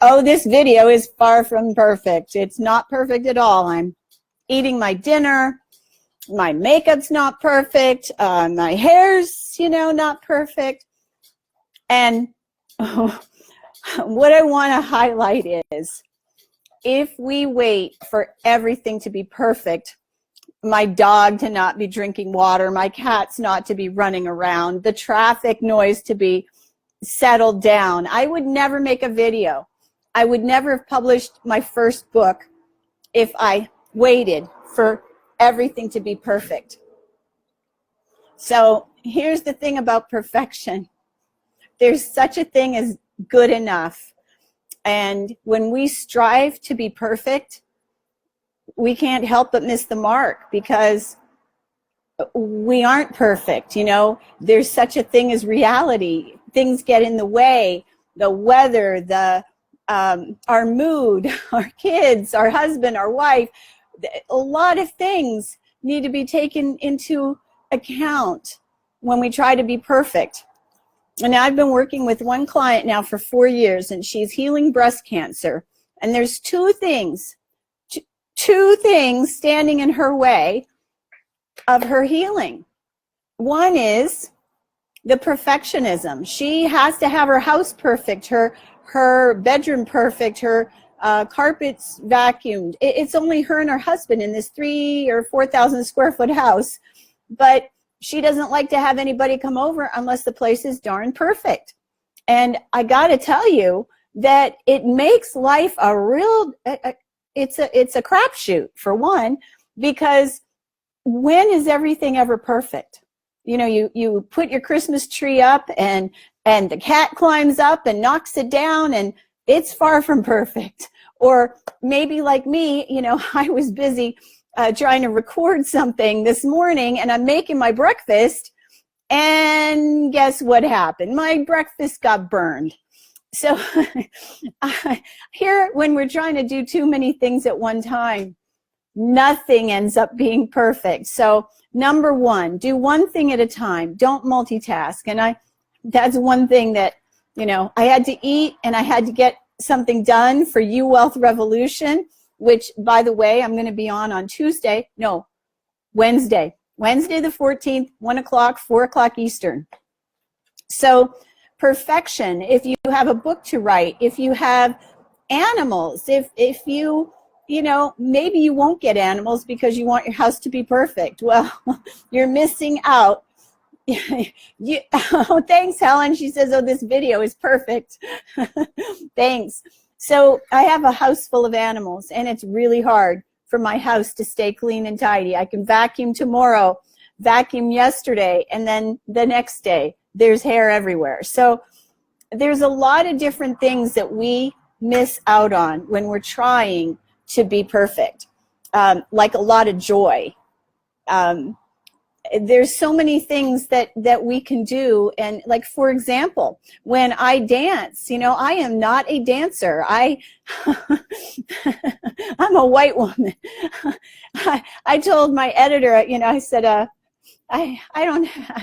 oh, this video is far from perfect. It's not perfect at all. I'm eating my dinner. My makeup's not perfect. My hair's, not perfect. And what I want to highlight is, if we wait for everything to be perfect, my dog to not be drinking water, my cats not to be running around, the traffic noise to be settled down, I would never make a video. I would never have published my first book if I waited for everything to be perfect. So here's the thing about perfection. There's such a thing as good enough. And when we strive to be perfect, we can't help but miss the mark, because we aren't perfect. There's such a thing as reality. Things get in the way. The weather, our mood, our kids, our husband, our wife. A lot of things need to be taken into account when we try to be perfect. And I've been working with one client now for 4 years, and she's healing breast cancer. And there's two things standing in her way of her healing. One is the perfectionism. She has to have her house perfect, her bedroom perfect, her carpets vacuumed. It's only her and her husband in this 3,000 or 4,000 square foot house, but she doesn't like to have anybody come over unless the place is darn perfect. And I got to tell you that it makes life a real, it's a crapshoot, for one, because when is everything ever perfect? You put your Christmas tree up and the cat climbs up and knocks it down, and it's far from perfect. Or maybe like me, I was busy trying to record something this morning, and I'm making my breakfast, and guess what happened? My breakfast got burned. So here, when we're trying to do too many things at one time, nothing ends up being perfect. So number one, do one thing at a time. Don't multitask. And that's one thing that, I had to eat, and I had to get something done for You Wealth Revolution, which, by the way, I'm going to be on Wednesday the 14th, 1 o'clock, 4 o'clock Eastern. So perfection, if you have a book to write, if you have animals, if you, maybe you won't get animals because you want your house to be perfect. Well, you're missing out. Oh, thanks, Helen. She says, oh, this video is perfect. Thanks. So I have a house full of animals, and it's really hard for my house to stay clean and tidy. I can vacuum tomorrow, vacuum yesterday, and then the next day there's hair everywhere. So there's a lot of different things that we miss out on when we're trying to be perfect, like a lot of joy. There's so many things that we can do. And like, for example, when I dance, I am not a dancer. I'm a white woman. I told my editor, I said, I'm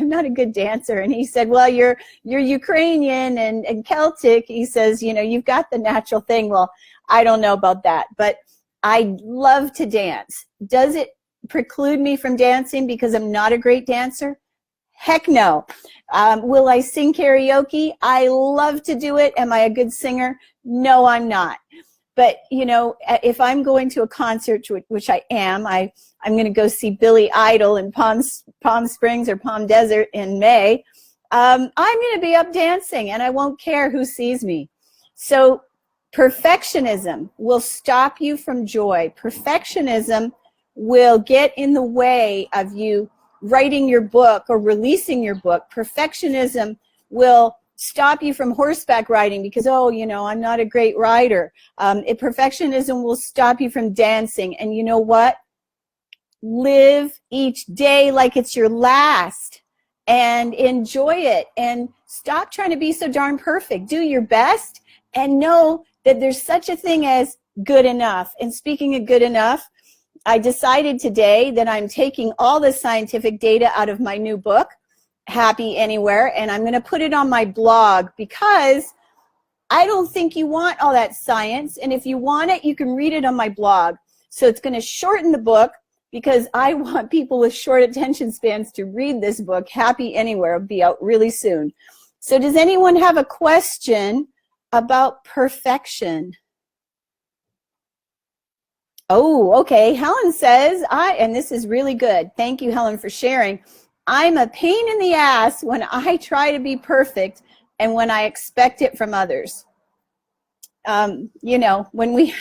not a good dancer. And he said, well, you're Ukrainian and Celtic. He says, you've got the natural thing. Well, I don't know about that, but I love to dance. Does it preclude me from dancing because I'm not a great dancer? Heck no. Will I sing karaoke? I love to do it. Am I a good singer? No, I'm not. But, if I'm going to a concert, which I am, I'm going to go see Billy Idol in Palm Springs or Palm Desert in May, I'm going to be up dancing, and I won't care who sees me. So perfectionism will stop you from joy. Perfectionism will get in the way of you writing your book or releasing your book. Perfectionism will stop you from horseback riding because, I'm not a great rider. Perfectionism will stop you from dancing. And you know what? Live each day like it's your last and enjoy it, and stop trying to be so darn perfect. Do your best and know that there's such a thing as good enough. And speaking of good enough, I decided today that I'm taking all the scientific data out of my new book, Happy Anywhere, and I'm going to put it on my blog, because I don't think you want all that science, and if you want it, you can read it on my blog. So it's going to shorten the book because I want people with short attention spans to read this book. Happy Anywhere will be out really soon. So does anyone have a question about perfection? Oh, okay. Helen says, and this is really good. Thank you, Helen, for sharing. I'm a pain in the ass when I try to be perfect and when I expect it from others. You know, when we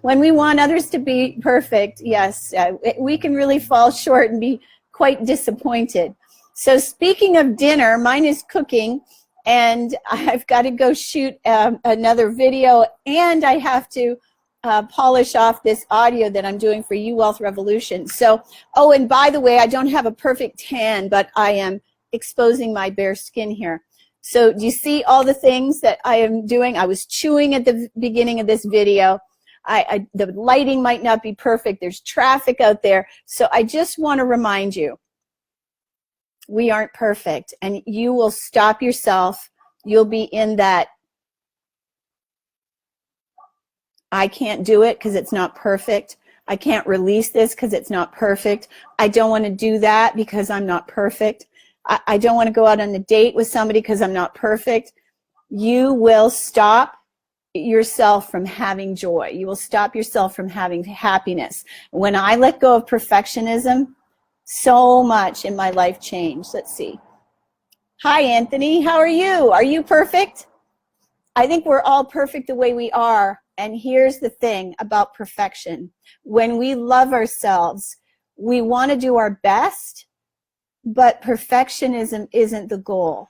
when we want others to be perfect, yes, we can really fall short and be quite disappointed. So speaking of dinner, mine is cooking, and I've got to go shoot another video, and I have to polish off this audio that I'm doing for You Wealth Revolution. So, oh, and by the way, I don't have a perfect tan, but I am exposing my bare skin here. So do you see all the things that I am doing? I was chewing at the beginning of this video. The lighting might not be perfect. There's traffic out there. So I just want to remind you, we aren't perfect, and you will stop yourself. You'll be in that, I can't do it because it's not perfect. I can't release this because it's not perfect. I don't want to do that because I'm not perfect. I don't want to go out on a date with somebody because I'm not perfect. You will stop yourself from having joy. You will stop yourself from having happiness. When I let go of perfectionism, so much in my life changed. Let's see. Hi, Anthony. How are you? Are you perfect? I think we're all perfect the way we are. And here's the thing about perfection. When we love ourselves, we want to do our best, but perfectionism isn't the goal.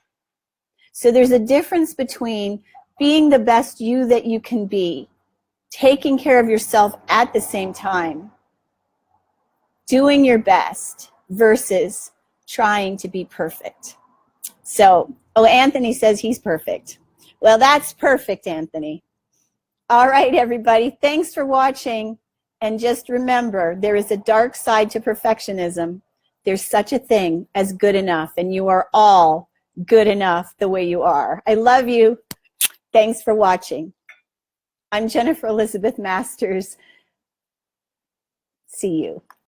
So there's a difference between being the best you that you can be, taking care of yourself at the same time, doing your best versus trying to be perfect. So, oh, Anthony says he's perfect. Well, that's perfect, Anthony. All right, everybody, thanks for watching. And just remember, there is a dark side to perfectionism. There's such a thing as good enough, and you are all good enough the way you are. I love you. Thanks for watching. I'm Jennifer Elizabeth Masters. See you.